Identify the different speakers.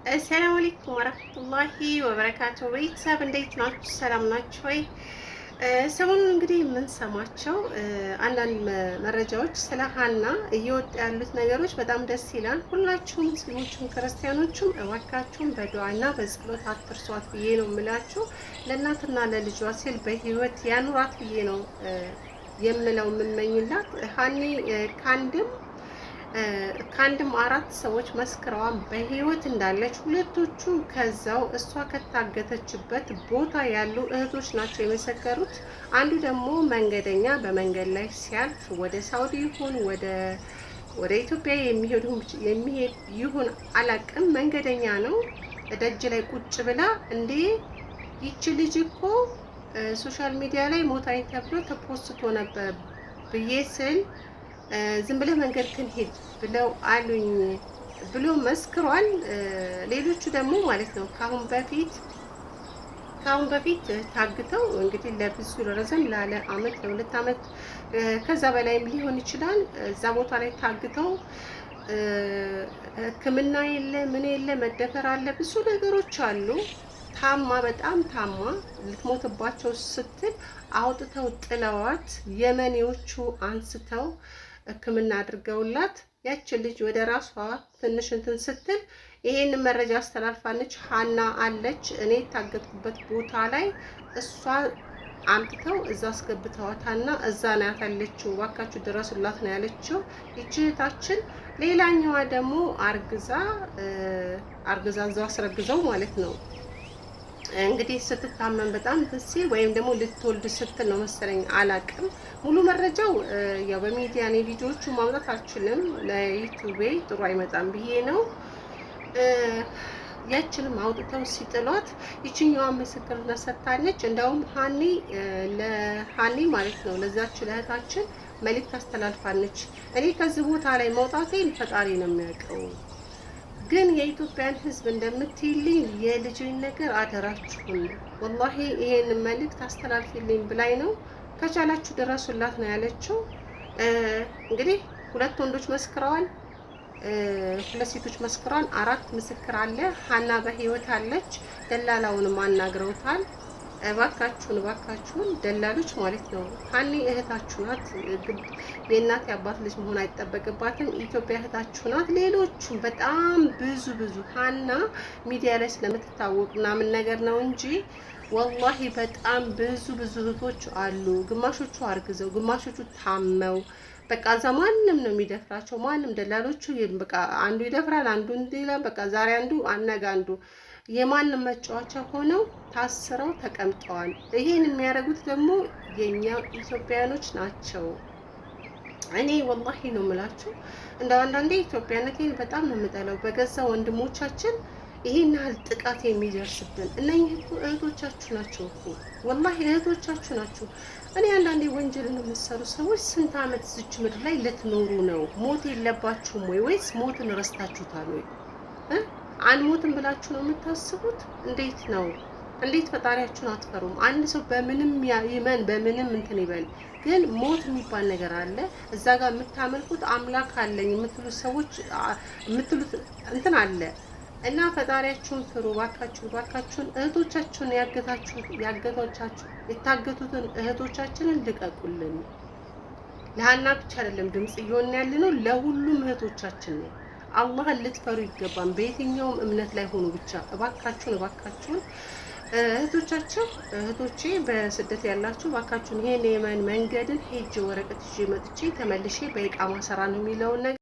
Speaker 1: السلام عليكم ورحمة الله وبركاته ቤተሰብ እንዴት ናችሁ? ሰላም ናችሁ ወይ? ሰሞኑን እንግዲህ የምንሰማቸው አንዳንድ መረጃዎች ስለ ሀና እየወጡ ያሉት ነገሮች በጣም ደስ ይላል። ሁላችሁም ሙስሊሞችም ክርስቲያኖችም እባካችሁም በዱዓና በጸሎት አትርሷት ብዬ ነው የምላችሁ። ለእናትና ለልጇ ሲል በህይወት ያኑራት ብዬ ነው የምለው የምመኝላት። ሀኒ ከአንድም አራት ሰዎች መስክረዋል በህይወት እንዳለች። ሁለቶቹ ከዛው እሷ ከታገተችበት ቦታ ያሉ እህቶች ናቸው የመሰከሩት። አንዱ ደግሞ መንገደኛ በመንገድ ላይ ሲያልፍ ወደ ሳውዲ ይሁን ወደ ኢትዮጵያ የሚሄድ ይሁን አላቅም፣ መንገደኛ ነው። ደጅ ላይ ቁጭ ብላ እንዴ ይቺ ልጅ እኮ ሶሻል ሚዲያ ላይ ሞታኝ ተብሎ ተፖስቶ ነበር ብዬ ስል ዝም ብለህ መንገድ ክን ሄድ ብለው አሉኝ ብሎ መስክሯል። ሌሎቹ ደግሞ ማለት ነው ካሁን በፊት ታግተው እንግዲህ ለብዙ ረዘም ላለ አመት ለሁለት አመት ከዛ በላይም ሊሆን ይችላል እዛ ቦታ ላይ ታግተው ሕክምና የለ ምን የለ መደፈር አለ ብዙ ነገሮች አሉ። በጣም ታማ ልትሞትባቸው ስትል አውጥተው ጥለዋት የመኔዎቹ አንስተው ሕክምና አድርገውላት ያቺ ልጅ ወደ ራሷ ትንሽ እንትን ስትል ይሄን መረጃ አስተላልፋለች። ሀና አለች እኔ የታገትኩበት ቦታ ላይ እሷ አምጥተው እዛ አስገብተዋታና እዛ ናት ያለችው፣ እባካችሁ ድረሱላት ነው ያለችው ይቺ እህታችን። ሌላኛዋ ደግሞ አርግዛ እዛው አስረግዘው ማለት ነው እንግዲህ ስትታመን በጣም ሲል ወይም ደግሞ ልትወልድ ስትል ነው መሰለኝ አላቅም። ሙሉ መረጃው ያው በሚዲያ ነው፣ ቪዲዮዎቹ ማውጣት አልችልም ለዩቲዩብ ጥሩ አይመጣም ብዬ ነው። ያችንም አውጥተው ሲጥሏት ይችኛዋ ምስክርነት ሰጥታለች። እንደውም ለሀኒ ማለት ነው ለዛች ለእህታችን መልእክት አስተላልፋለች። እኔ ከዚህ ቦታ ላይ መውጣቴን ፈጣሪ ነው የሚያውቀው፣ ግን የኢትዮጵያን ሕዝብ እንደምትይልኝ የልጅን ነገር አደራችሁን ወላሂ ይሄን መልእክት አስተላልፊልኝ ብላኝ ነው። ከቻላችሁ ድረሱላት ነው ያለችው። እንግዲህ ሁለት ወንዶች መስክረዋል፣ ሁለት ሴቶች መስክረዋል። አራት ምስክር አለ። ሀና በህይወት አለች። ደላላውንም አናግረውታል። እባካችሁን ደላሎች ማለት ነው ሀኒ እህታችሁ ናት። የእናት የአባት ልጅ መሆን አይጠበቅባትም። ኢትዮጵያ እህታችሁ ናት። ሌሎቹም በጣም ብዙ ሀና ሚዲያ ላይ ስለምትታወቅ ምናምን ነገር ነው እንጂ ወላሂ በጣም ብዙ እህቶች አሉ። ግማሾቹ አርግዘው፣ ግማሾቹ ታመው በቃ እዛ ማንም ነው የሚደፍራቸው። ማንም ደላሎቹ በቃ አንዱ ይደፍራል፣ አንዱ እንዲላ በቃ ዛሬ አንዱ አነጋ አንዱ የማንም መጫወቻ ሆነው ታስረው ተቀምጠዋል። ይሄን የሚያደርጉት ደግሞ የኛ ኢትዮጵያኖች ናቸው። እኔ ወላሂ ነው የምላችሁ እንደው አንዳንዴ ኢትዮጵያነቴን በጣም ነው የምጠላው። በገዛ ወንድሞቻችን ይሄን ያህል ጥቃት የሚደርስብን እነኚህ እህቶቻችሁ ናቸው እኮ ወላሂ እህቶቻችሁ ናቸው። እኔ አንዳንዴ ወንጀልን የምትሰሩ ሰዎች ስንት አመት ዝች ምድር ላይ ልትኖሩ ነው? ሞት የለባችሁም ወይ? ወይስ ሞትን ረስታችሁታል ወይ? አንሞትም ብላችሁ ነው የምታስቡት? እንዴት ነው? እንዴት ፈጣሪያችሁን አትፈሩም? አንድ ሰው በምንም ይመን በምንም እንትን ይበል፣ ግን ሞት የሚባል ነገር አለ። እዛ ጋር የምታመልኩት አምላክ አለኝ የምትሉት ሰዎች የምትሉት እንትን አለ እና ፈጣሪያችሁን ፍሩ ባካችሁን። እህቶቻችሁን የታገቱትን እህቶቻችንን ልቀቁልን። ለሀና ብቻ አይደለም ድምጽ እየሆነ ያለ ነው፣ ለሁሉም እህቶቻችን ነው። አላህን ልትፈሩ ይገባል። በየትኛውም እምነት ላይ ሆኑ ብቻ እባካችሁን እህቶቼ በስደት ያላችሁ እባካችሁን ይሄን የመን መንገድን ሄጄ ወረቀት ይዤ መጥቼ ተመልሼ በኢቃማ ሰራ ነው የሚለውን ነገር